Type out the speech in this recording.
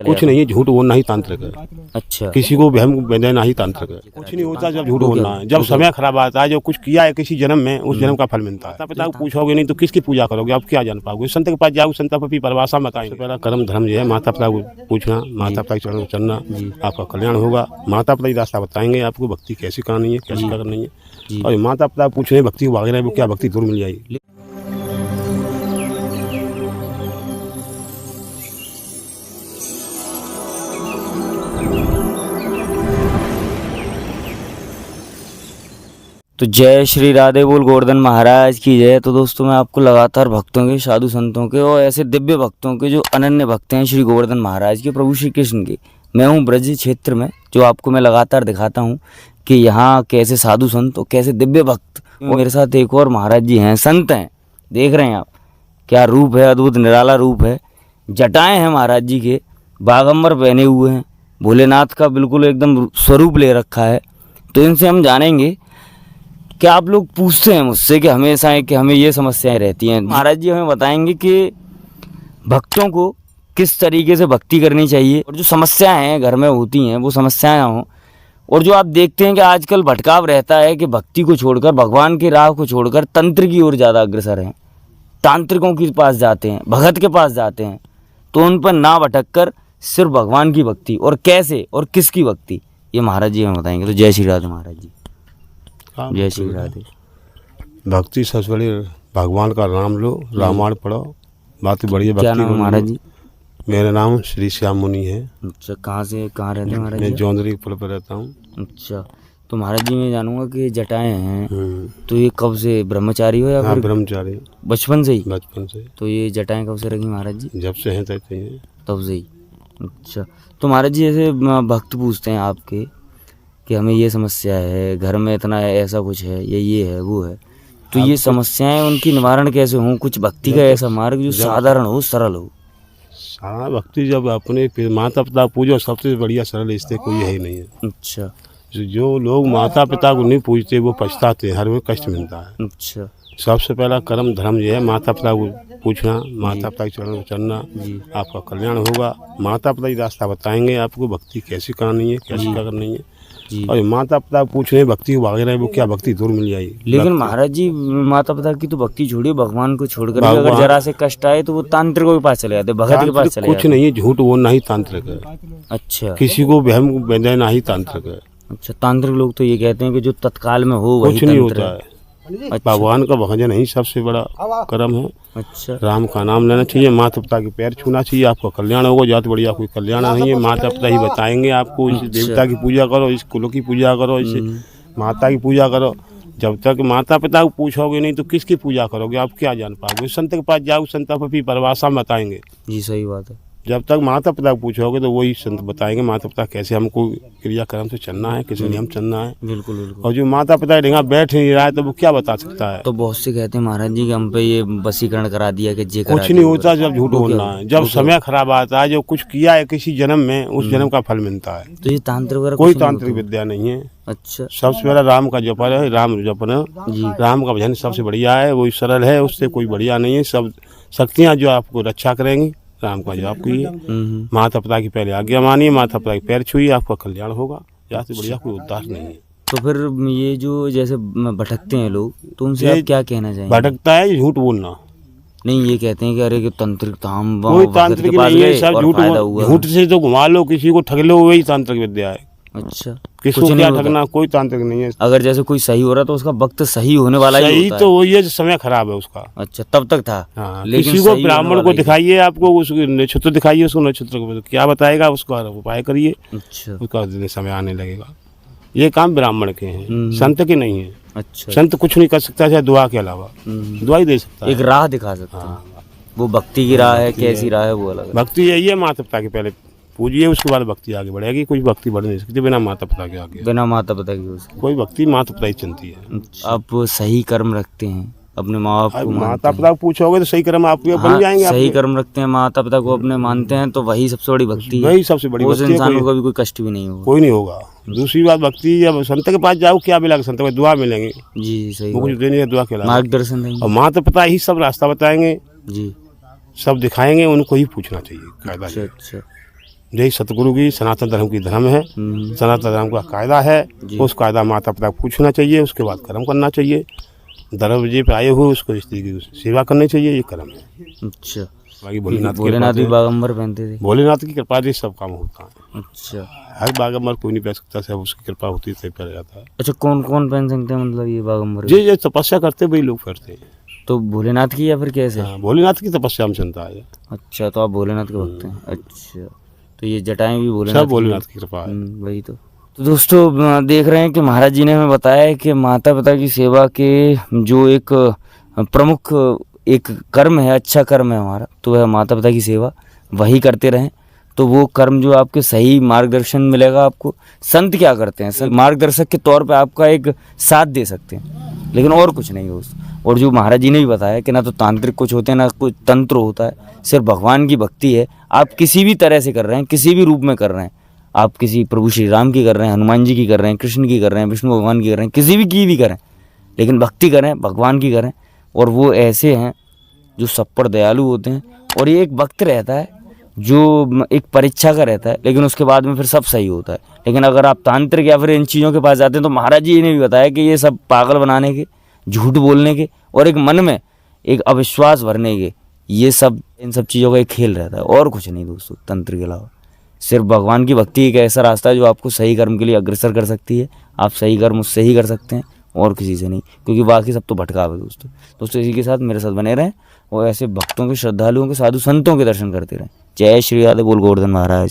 कुछ नहीं है, झूठ बोलना ही तांत्रिक है। अच्छा, किसी को वहम देना ही तांत्रिक है। कुछ नहीं होता जब झूठ बोलना है। जब समय खराब आता है, जो कुछ किया है किसी जन्म में, उस जन्म का फल मिलता है। माता पिता को पूछोगे नहीं तो किसकी पूजा करोगे? आप क्या जान पाओगे? संत के पास जाओ, संत अपनी परिभाषा बताएंगे। पहला कर्म धर्म जो है, माता पिता को पूछना, माता पिता के चरणों में चलना, आपका कल्याण होगा। माता पिता ही रास्ता बताएंगे आपको, भक्ति कैसी करनी है, कैसी करनी है। और माता पिता पूछ रहे भक्ति को भाग रहे हैं, वो क्या भक्ति दूर मिल जाएगी। तो जय श्री राधे बोल गोवर्धन महाराज की जय। तो दोस्तों मैं आपको लगातार भक्तों के, साधु संतों के और ऐसे दिव्य भक्तों के जो अनन्य भक्त हैं श्री गोवर्धन महाराज के, प्रभु श्री कृष्ण के, मैं हूँ ब्रज क्षेत्र में, जो आपको मैं लगातार दिखाता हूँ कि यहाँ कैसे साधु संत और कैसे दिव्य भक्त। और मेरे साथ एक और महाराज जी हैं, संत हैं, देख रहे हैं आप क्या रूप है, अद्भुत निराला रूप है। जटाएँ हैं महाराज जी के, बागंबर पहने हुए हैं, भोलेनाथ का बिल्कुल एकदम स्वरूप ले रखा है। तो इनसे हम जानेंगे। क्या आप लोग पूछते हैं मुझसे कि हमेशा है कि हमें ये समस्याएं रहती हैं, महाराज जी हमें बताएंगे कि भक्तों को किस तरीके से भक्ति करनी चाहिए और जो समस्याएं हैं घर में होती हैं वो समस्याएं हों। और जो आप देखते हैं कि आजकल भटकाव रहता है कि भक्ति को छोड़कर, भगवान की राह को छोड़कर तंत्र की ओर ज़्यादा अग्रसर हैं, तांत्रिकों के पास जाते हैं, भगत के पास जाते हैं। तो उन पर ना भटक कर सिर्फ भगवान की भक्ति, और कैसे और किसकी भक्ति, ये महाराज जी हमें बताएंगे। तो जय श्री राधे महाराज जी। जय श्री राधे। भक्ति सबसे बड़ी भगवान का नाम लो, रामायण पढ़ो, बात बढ़िया भक्ति। क्या नाम महाराज जी? मेरा नाम श्री श्याम मुनि है। अच्छा, कहाँ रहते हैं महाराज मैं जी? जौनरी पुल पर रहता हूँ। अच्छा, तो महाराज जी मैं जानूंगा कि जटाएं हैं, तो ये कब से ब्रह्मचारी हो या हाँ, फिर ब्रह्मचारी बचपन से ही? बचपन से। तो ये जटाएं कब से रखी महाराज जी? जब से हैं तब से हैं। तब से ही। अच्छा, तो महाराज जी ऐसे भक्त पूछते हैं आपके कि हमें ये समस्या है, घर में इतना ऐसा कुछ है, ये है वो है, तो ये समस्याएं उनकी निवारण कैसे हों? कुछ भक्ति का ऐसा मार्ग जो साधारण हो, सरल हो। सारा भक्ति जब अपने माता पिता पूजो, सबसे बढ़िया सरल इससे कोई है ही नहीं है। अच्छा, जो लोग माता पिता को नहीं पूजते वो पछताते हैं, हर में कष्ट मिलता है। अच्छा, सबसे पहला कर्म धर्म जो है, माता पिता को पूछना, माता पिता के चरणों में चलना, आपका कल्याण होगा। माता पिता ही रास्ता बताएंगे आपको, भक्ति कैसी करनी है, कैसी करनी है। और माता पिता पूछ रहे भक्ति को भाग रहे हैं, वो क्या भक्ति दूर मिल जाएगी। लेकिन महाराज जी माता पिता की तो भक्ति छोड़िए, भगवान को छोड़कर अगर जरा से कष्ट आए तो वो तांत्रिकों के पास चले जाते, भगत के पास चले जाते। कुछ नहीं है, झूठ बोलना ही तांत्रिक है। अच्छा, किसी को वहम देना ही तांत्रिक है। अच्छा, तांत्रिक लोग तो ये कहते हैं कि जो तत्काल में हो वही कुछ नहीं तंत्र होता है। भगवान का भजन ही सबसे बड़ा कर्म है। अच्छा, राम का नाम लेना चाहिए, माता पिता के पैर छूना चाहिए, आपका कल्याण होगा। जात बढ़िया कोई कल्याण नहीं है, माता पिता ही बताएंगे आपको। इस देवता की पूजा करो, इस कुल की पूजा करो, इस माता की पूजा करो। जब तक माता पिता को पूछोगे नहीं तो किसकी पूजा करोगे? आप क्या जान पाओगे? संत के पास जाओ, संत अपनी परिभाषा बताएंगे। जी सही बात है। जब तक माता पिता को पूछोगे तो वही संत बताएंगे माता पिता कैसे हमको क्रियाक्रम से चलना है, किस नियम चलना है। बिल्कुल बिल्कुल। और जो माता पिता ढेंगा बैठ नहीं रहा है तो वो क्या बता सकता है? तो बहुत से कहते हैं महाराज जी कि हम पे ये वशीकरण करा दिया कि जे करा कुछ नहीं होता जब झूठ बोलना है। जब समय खराब आता है, जो कुछ किया है किसी जन्म में, उस जन्म का फल मिलता है। तो ये तांत्रिक वगैरह कोई तांत्रिक विद्या नहीं है। अच्छा, सबसे पहला राम का जप है, राम जपना, राम का भजन सबसे बढ़िया है, वही सरल है, उससे कोई बढ़िया नहीं है। सब शक्तियाँ जो आपको रक्षा करेंगी, राम का जाप कीजिए, माता पिता की पहले आज्ञा मानिए, माता पिता के पैर छुइए, आपका कल्याण होगा। यहाँ से बढ़िया कोई उद्धार नहीं है। तो फिर ये जो जैसे भटकते हैं लोग, तो उनसे आप क्या कहना चाहेंगे? भटकता है झूठ बोलना। नहीं, ये कहते हैं कि अरे कि तांत्रिक धाम, कोई तांत्रिक नहीं है, सब झूठ से तो घुमा लो, किसी को ठग लो, वही तांत्रिक विद्या है। अच्छा, किसको क्या ठगना, कोई तांत्रिक नहीं है। अगर जैसे कोई सही हो रहा तो उसका वक्त सही होने वाला ही होता है। सही तो वही है, समय खराब है उसका। अच्छा, तब तक था। हाँ, किसी को ब्राह्मण को दिखाइए, आपको उसको नक्षत्र दिखाइए, उसको नक्षत्र को क्या बताएगा, उसका उपाय करिए। अच्छा, उसका समय आने लगेगा। ये काम ब्राह्मण के हैं, संत के नहीं है। अच्छा, संत कुछ नहीं कर सकता है दुआ के अलावा, दुआ ही दे सकता है, एक राह दिखा सकता है। वो भक्ति की राह है, कैसी राह है वो अलग है। भक्ति यही है, माता पिता के पहले पूजिए, उसके बाद भक्ति आगे बढ़ेगी। कोई भक्ति बढ़ नहीं सकती बिना माता पिता के आगे। बिना माता पिता की उसकी कोई भक्ति माता पिता ही चलती है। आप सही कर्म रखते हैं, अपने माँ बाप को माता पिता को पूछोगे तो सही कर्म आपके बन जाएंगे। सही कर्म रखते हैं, माता पिता को अपने मानते हैं, तो वही सबसे बड़ी भक्ति है। वही सबसे बड़ी उस इंसान को कभी कोई कष्ट भी नहीं होगा। कोई नहीं होगा। दूसरी बात, भक्ति जब संत के पास जाओ क्या मिलेगा? संत को दुआ मिलेंगे। जी सही, वो कुछ देने दुआ के अलावा मार्गदर्शन देंगे। और माता पिता ही सब रास्ता बताएंगे, जी सब दिखाएंगे, उनको ही पूछना चाहिए। अच्छा, यही सतगुरु की सनातन धर्म की धर्म है। सनातन धर्म का कायदा है, उस कायदा माता पिता को पूछना चाहिए, उसके बाद कर्म करना चाहिए। दरवाजे पे आए हुए उसको स्त्री की सेवा करनी चाहिए, ये कर्म है। अच्छा, बाकी भोलेनाथ भोलेनाथ भी बागंबर पहनते थे। भोलेनाथ की कृपा से सब काम होता है। अच्छा हर बागंबर कोई नहीं पहन सकता, सब उसकी कृपा होती है पहन जाता है। अच्छा, कौन कौन पहन सकते हैं मतलब ये बागंबर? ये तपस्या करते वही लोग करते हैं। तो भोलेनाथ की या फिर कैसे? हाँ, भोलेनाथ की तपस्या में चलता है। अच्छा, तो आप भोलेनाथ के भक्त हैं। अच्छा, तो ये जटाएं भी भोलेनाथ सब भोलेनाथ की कृपा है। वही तो दोस्तों देख रहे हैं कि महाराज जी ने हमें बताया है कि माता पिता की सेवा के जो एक प्रमुख एक कर्म है, अच्छा कर्म है हमारा, तो वह माता पिता की सेवा वही करते रहें, तो वो कर्म जो आपके सही मार्गदर्शन मिलेगा आपको। संत क्या करते हैं? संत मार्गदर्शक के तौर पे आपका एक साथ दे सकते हैं, लेकिन और कुछ नहीं दोस्त। और जो महाराज जी ने भी बताया कि ना तो तांत्रिक कुछ होते हैं, ना कुछ तंत्र होता है, सिर्फ भगवान की भक्ति है। आप किसी भी तरह से कर रहे हैं, किसी भी रूप में कर रहे हैं, आप किसी प्रभु श्री राम की कर रहे हैं, हनुमान जी की कर रहे हैं, कृष्ण की कर रहे हैं, विष्णु भगवान की कर रहे हैं, किसी भी की करें, लेकिन भक्ति करें, भगवान की करें। और वो ऐसे हैं जो सब पर दयालु होते हैं। और ये एक वक्त रहता है जो एक परीक्षा का रहता है, लेकिन उसके बाद में फिर सब सही होता है। लेकिन अगर आप तांत्रिक या फिर इन चीज़ों के पास जाते हैं, तो महाराज जी ने भी बताया कि ये सब पागल बनाने के, झूठ बोलने के और एक मन में एक अविश्वास भरने के, ये सब इन सब चीज़ों का एक खेल रहता है, और कुछ नहीं दोस्तों। तंत्र के अलावा सिर्फ भगवान की भक्ति एक ऐसा रास्ता है जो आपको सही कर्म के लिए अग्रसर कर सकती है। आप सही कर्म उससे ही कर सकते हैं और किसी से नहीं, क्योंकि बाकी सब तो भटकाव है दोस्तों। इसी के साथ मेरे साथ बने रहें और ऐसे भक्तों के, श्रद्धालुओं के, साधु संतों के दर्शन करते रहें। जय श्री आदि बोल गोवर्धन महाराज।